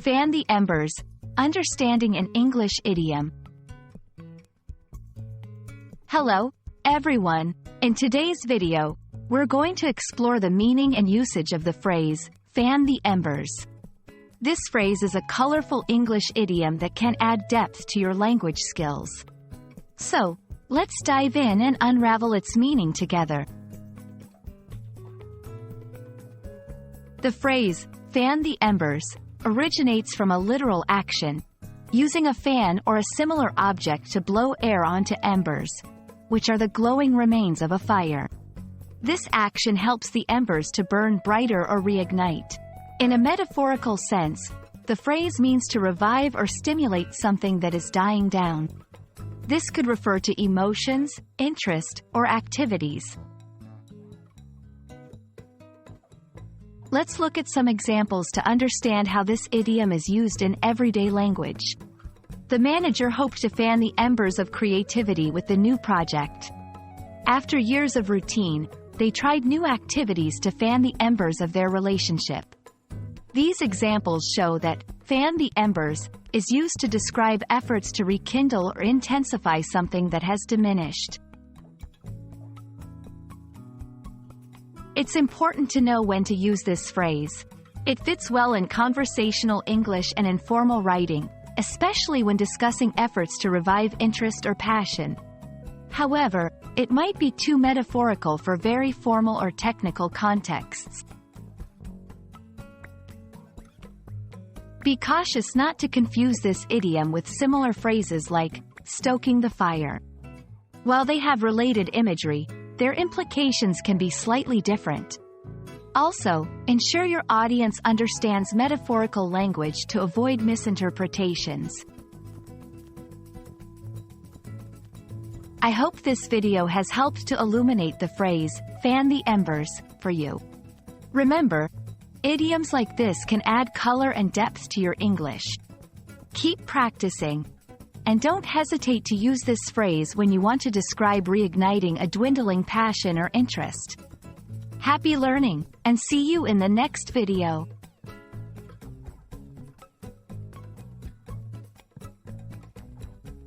Fan the Embers, Understanding an English Idiom. Hello, everyone. In today's video, we're going to explore the meaning and usage of the phrase, fan the embers. This phrase is a colorful English idiom that can add depth to your language skills. So, let's dive in and unravel its meaning together. The phrase, fan the embers, originates from a literal action, using a fan or a similar object to blow air onto embers, which are the glowing remains of a fire. This action helps the embers to burn brighter or reignite. In a metaphorical sense, the phrase means to revive or stimulate something that is dying down. This could refer to emotions, interest, or activities. Let's look at some examples to understand how this idiom is used in everyday language. The manager hoped to fan the embers of creativity with the new project. After years of routine, they tried new activities to fan the embers of their relationship. These examples show that fan the embers is used to describe efforts to rekindle or intensify something that has diminished. It's important to know when to use this phrase. It fits well in conversational English and informal writing, especially when discussing efforts to revive interest or passion. However, it might be too metaphorical for very formal or technical contexts. Be cautious not to confuse this idiom with similar phrases like stoking the fire. While they have related imagery, their implications can be slightly different. Also, ensure your audience understands metaphorical language to avoid misinterpretations. I hope this video has helped to illuminate the phrase, fan the embers, for you. Remember, idioms like this can add color and depth to your English. Keep practicing. And don't hesitate to use this phrase when you want to describe reigniting a dwindling passion or interest. Happy learning, and see you in the next video.